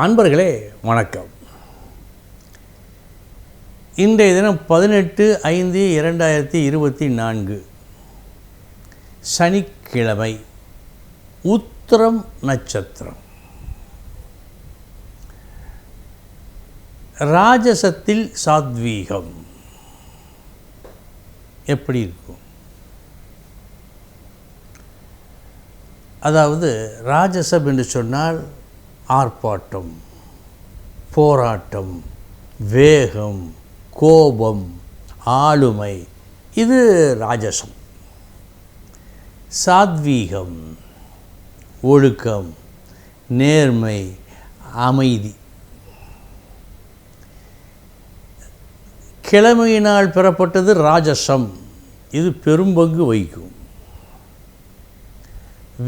அன்பர்களே வணக்கம். இன்றைய தினம் 18/5/2024 சனிக்கிழமை, உத்திரம் நட்சத்திரம். ராஜசத்தில் சாத்வீகம் எப்படி இருக்கும்? அதாவது ராஜசம் என்று சொன்னால் ஆர்ப்பாட்டம், போராட்டம், வேகம், கோபம், ஆளுமை, இது ராஜசம். சாத்வீகம் ஒழுக்கம், நேர்மை, அமைதி. கிழமையினால் பெறப்பட்டது ராஜசம், இது பெரும்பங்கு வகிக்கும்.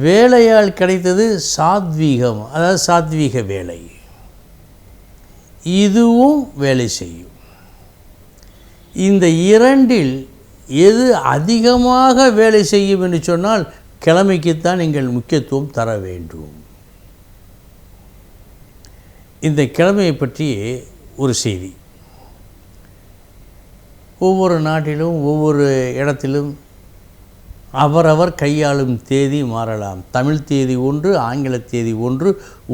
வேலையால் கிடைத்தது சாத்வீகம், அதாவது சாத்வீக வேலை, இதுவும் வேலை செய்யும். இந்த இரண்டில் எது அதிகமாக வேலை செய்யும் என்று சொன்னால் கிழமைக்குத்தான் நீங்கள் முக்கியத்துவம் தர வேண்டும். இந்த கிழமையை பற்றி ஒரு செய்தி. ஒவ்வொரு நாட்டிலும் ஒவ்வொரு இடத்திலும் அவரவர் கையாளும் தேதி மாறலாம். தமிழ் தேதி ஒன்று, ஆங்கில தேதி ஒன்று,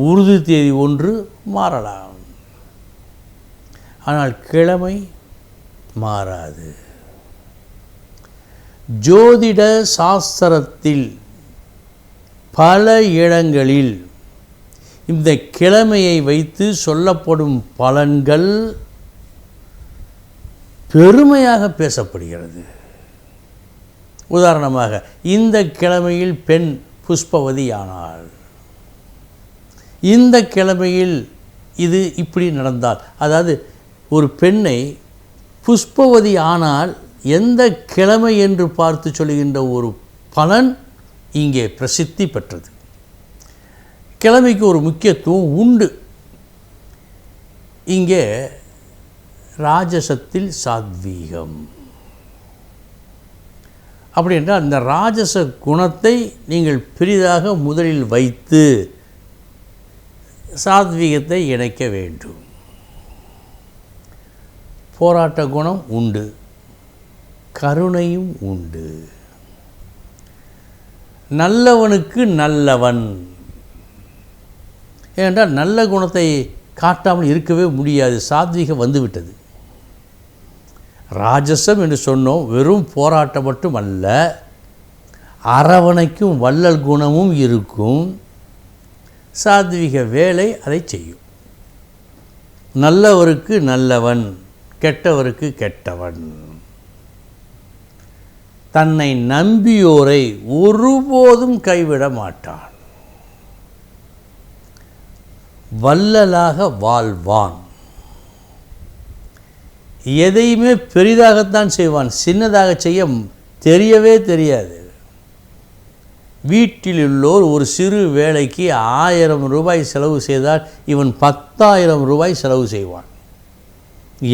உருது தேதி ஒன்று மாறலாம். ஆனால் கிழமை மாறாது. ஜோதிட சாஸ்திரத்தில் பல இடங்களில் இந்த கிழமையை வைத்து சொல்லப்படும் பலன்கள் பெருமையாக பேசப்படுகிறது. உதாரணமாக, இந்த கிழமையில் பெண் புஷ்பவதியானாள், இந்த கிழமையில் இது இப்படி நடந்தால், அதாவது ஒரு பெண்ணை புஷ்பவதி ஆனால் எந்த கிழமை என்று பார்த்து சொல்கின்ற ஒரு பலன் இங்கே பிரசித்தி பெற்றது. கிழமைக்கு ஒரு முக்கியத்துவம் உண்டு. இங்கே ராஜசத்தில் சாத்வீகம் அப்படி என்றால் அந்த ராஜச குணத்தை நீங்கள் பெரிதாக முதலில் வைத்து சாத்வீகத்தை இணைக்க வேண்டும். போராட்ட குணம் உண்டு, கருணையும் உண்டு. நல்லவனுக்கு நல்லவன் ஏனென்றால் நல்ல குணத்தை காட்டாமல் இருக்கவே முடியாது. சாத்வீகம் வந்துவிட்டது. ராஜசம் என்று சொன்னோம், வெறும் போராட்டம் மட்டும் அல்ல, அரவணைக்கும் வள்ளல் குணமும் இருக்கும். சாத்வீக வேலை அதை செய்யும். நல்லவருக்கு நல்லவன், கெட்டவருக்கு கெட்டவன். தன்னை நம்பியோரை ஒருபோதும் கைவிட மாட்டான். வள்ளலாக வாழ்வான். எதையுமே பெரிதாகத்தான் செய்வான், சின்னதாக செய்ய தெரியவே தெரியாது. வீட்டில் உள்ளோர் ஒரு சிறு வேலைக்கு 1000 ரூபாய் செலவு செய்தால் இவன் 10,000 ரூபாய் செலவு செய்வான்.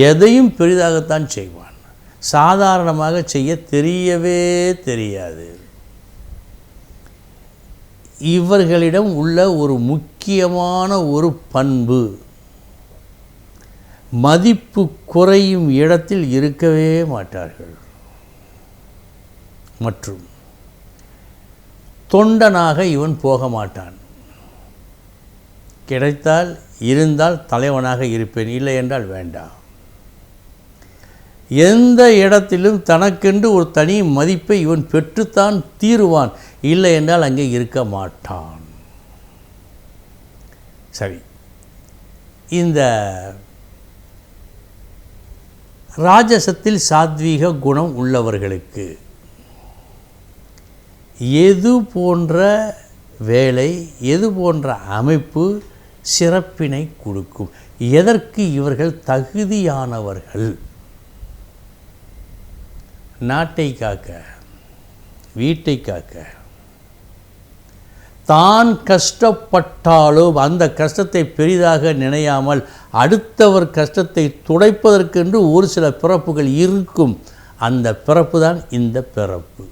எதையும் பெரிதாகத்தான் செய்வான், சாதாரணமாக செய்ய தெரியவே தெரியாது. இவர்களிடம் உள்ள ஒரு முக்கியமான ஒரு பண்பு, மதிப்பு குறையும் இடத்தில் இருக்கவே மாட்டார்கள். மற்றும் தொண்டனாக இவன் போக மாட்டான். கிடைத்தால் இருந்தால் தலைவனாக இருப்பேன், இல்லை என்றால் வேண்டாம். எந்த இடத்திலும் தனக்கென்று ஒரு தனி மதிப்பை இவன் பெற்றுத்தான் தீருவான், இல்லை என்றால் அங்கே இருக்க மாட்டான். சரி, இந்த ராஜசத்தில் சாத்வீக குணம் உள்ளவர்களுக்கு எது போன்ற வேலை, எது போன்ற அமைப்பு சிறப்பினை கொடுக்கும்? எதற்கு இவர்கள் தகுதியானவர்கள்? நாட்டை காக்க, வீட்டை காக்க. தான் கஷ்டப்பட்டாலும் அந்த கஷ்டத்தை பெரிதாக நினையாமல் அடுத்தவர் கஷ்டத்தை துடைப்பதற்கென்று ஒரு சில பிறப்புகள் இருக்கும். அந்த பிறப்பு தான் இந்த பிறப்பு.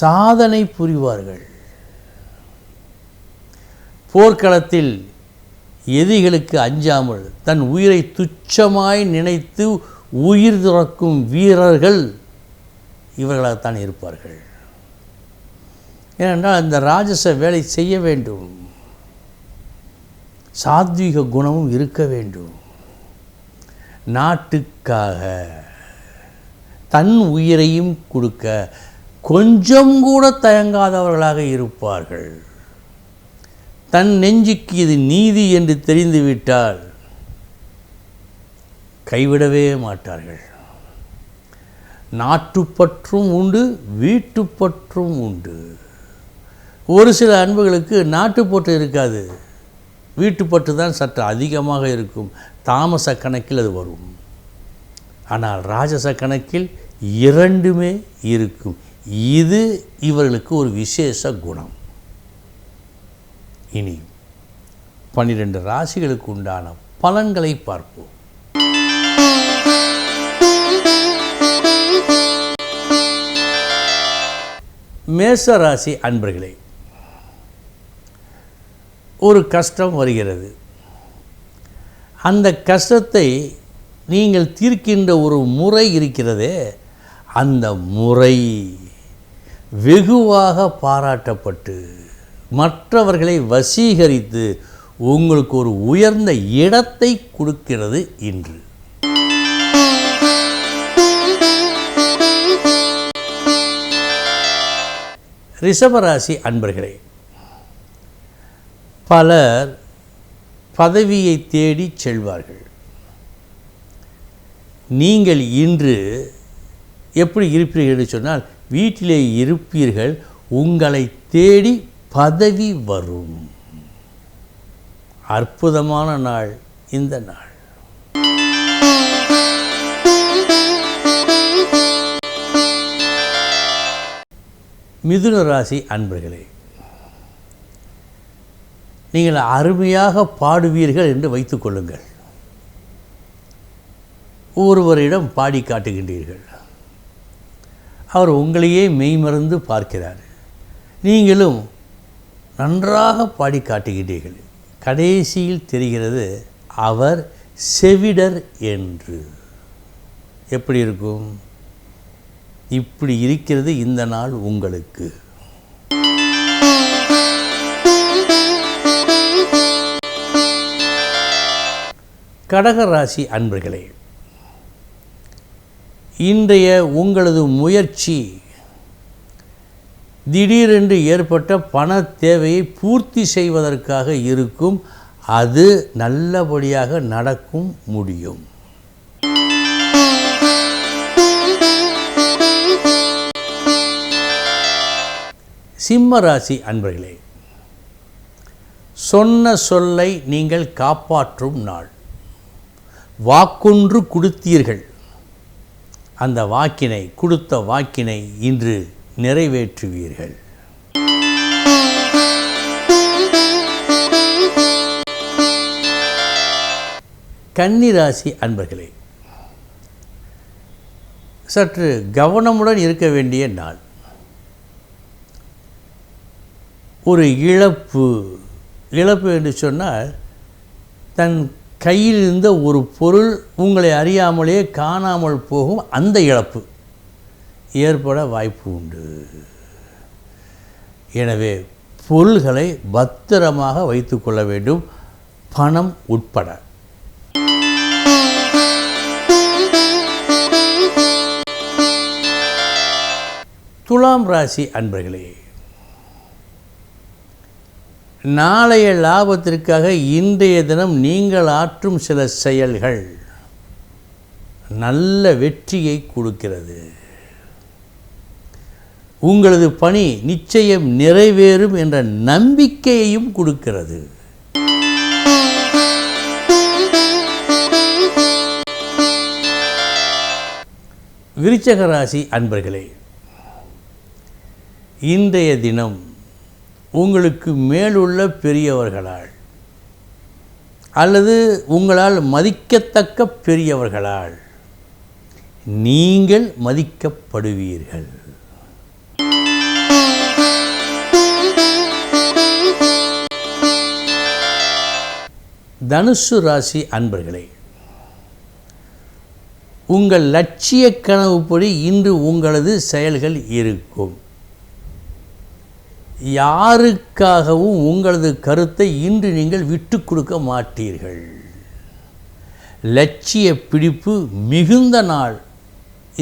சாதனை புரிவார்கள். போர்க்களத்தில் எதிரிகளுக்கு அஞ்சாமல் தன் உயிரை துச்சமாய் நினைத்து உயிர் துறக்கும் வீரர்கள் இவர்களாகத்தான் இருப்பார்கள். ஏனென்றால் அந்த ராஜச வேலை செய்ய வேண்டும், சாத்வீக குணமும் இருக்க வேண்டும். நாட்டுக்காக தன் உயிரையும் கொடுக்க கொஞ்சம் கூட தயங்காதவர்களாக இருப்பார்கள். தன் நெஞ்சுக்கு இது நீதி என்று தெரிந்துவிட்டால் கைவிடவே மாட்டார்கள். நாட்டுப்பற்றும் உண்டு, வீட்டுப்பற்றும் உண்டு. ஒரு சில அன்புகளுக்கு நாட்டுப்பற்று இருக்காது, வீட்டுப்பற்று தான் சற்று அதிகமாக இருக்கும். தாமச கணக்கில் அது வரும். ஆனால் ராஜச கணக்கில் இரண்டுமே இருக்கும். இது இவர்களுக்கு ஒரு விசேஷ குணம். இனி 12 ராசிகளுக்கு உண்டான பலன்களை பார்ப்போம். மேச ராசி அன்பர்களே, ஒரு கஷ்டம் வருகிறது. அந்த கஷ்டத்தை நீங்கள் தீர்க்கின்ற ஒரு முறை இருக்கிறதே, அந்த முறை வெகுவாக பாராட்டப்பட்டு மற்றவர்களை வசீகரித்து உங்களுக்கு ஒரு உயர்ந்த இடத்தை கொடுக்கிறது இன்று. ரிஷபராசி அன்பர்களே, பலர் பதவியை தேடி செல்வார்கள். நீங்கள் இன்று எப்படி இருப்பீர்கள் என்று சொன்னால், வீட்டிலே இருப்பீர்கள், உங்களை தேடி பதவி வரும். அற்புதமான நாள் இந்த நாள். மிதுன ராசி அன்பர்களே, நீங்கள் அருமையாக பாடுவீர்கள் என்று வைத்துக் கொள்ளுங்கள். ஒருவரிடம் பாடி காட்டுகின்றீர்கள். அவர் உங்களையே மெய்மறந்து பார்க்கிறார். நீங்களும் நன்றாக பாடி காட்டுகின்றீர்கள். கடைசியில் தெரிகிறது அவர் செவிடர் என்று. எப்படி இருக்கும்? இப்படி இருக்கிறது இந்த நாள் உங்களுக்கு. கடக ராசி அன்பர்களே, இன்றைய உங்களது முயற்சி திடீரென்று ஏற்பட்ட பண தேவையை பூர்த்தி செய்வதற்காக இருக்கும். அது நல்லபடியாக நடக்கும், முடியும். சிம்ம ராசி அன்பர்களே, சொன்ன சொல்லை நீங்கள் காப்பாற்றும் நாள். வாக்கொன்று கொடுத்தீர்கள், அந்த வாக்கினை, கொடுத்த வாக்கினை இன்று நிறைவேற்றுவீர்கள். கன்னிராசி அன்பர்களே, சற்று கவனமுடன் இருக்க வேண்டிய நாள். ஒரு இழப்பு என்று சொன்னால், தன் கையில் இருந்த ஒரு பொருள் உங்களை அறியாமலே காணாமல் போகும். அந்த இழப்பு ஏற்பட வாய்ப்பு உண்டு. எனவே பொருள்களை பத்திரமாக வைத்து கொள்ள வேண்டும், பணம் உட்பட. துலாம் ராசி அன்பர்களே, நாளைய லாபத்திற்காக இன்றைய தினம் நீங்கள் ஆற்றும் சில செயல்கள் நல்ல வெற்றியை கொடுக்கிறது. உங்களது பணி நிச்சயம் நிறைவேறும் என்ற நம்பிக்கையையும் கொடுக்கிறது. விருச்சிக ராசி அன்பர்களே, இன்றைய தினம் உங்களுக்கு மேலுள்ள பெரியவர்களால் அல்லது உங்களால் மதிக்கத்தக்க பெரியவர்களால் நீங்கள் மதிக்கப்படுவீர்கள். தனுசு ராசி அன்பர்களே, உங்கள் லட்சிய கனவுப்படி இன்று உங்களது செயல்கள் இருக்கும். யாருக்காகவும் உங்களது கருத்தை இன்று நீங்கள் விட்டு கொடுக்க மாட்டீர்கள். லட்சிய பிடிப்பு மிகுந்த நாள்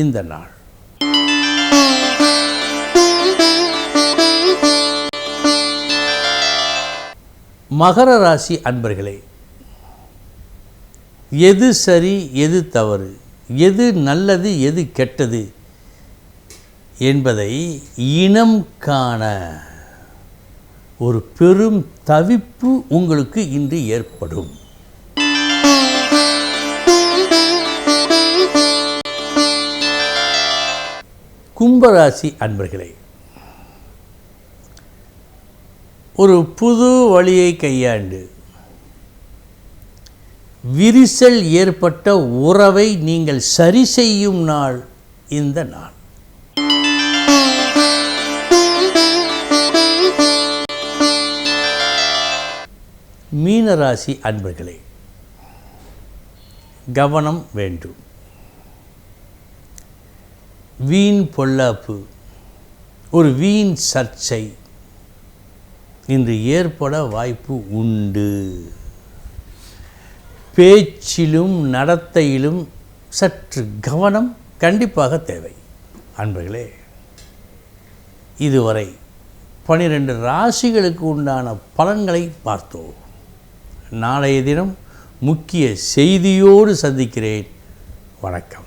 இந்த நாள். மகர ராசி அன்பர்களே, எது சரி எது தவறு, எது நல்லது எது கெட்டது என்பதை இனம் காண ஒரு பெரும் தவிப்பு உங்களுக்கு இன்று ஏற்படும். கும்பராசி அன்பர்களே, ஒரு புது வழியை கையாண்டு விரிசல் ஏற்பட்ட உறவை நீங்கள் சரி செய்யும் நாள் இந்த நாள். மீனராசி அன்பர்களே, கவனம் வேண்டும். வீண் பொல்லாப்பு, ஒரு வீண் சர்ச்சை இன்று ஏற்பட வாய்ப்பு உண்டு. பேச்சிலும் நடத்தையிலும் சற்று கவனம் கண்டிப்பாக தேவை. அன்பர்களே, இதுவரை 12 ராசிகளுக்கு உண்டான பலன்களை பார்த்தோம். நாளைய தினம் முக்கிய செய்தியோடு சந்திக்கிறேன். வணக்கம்.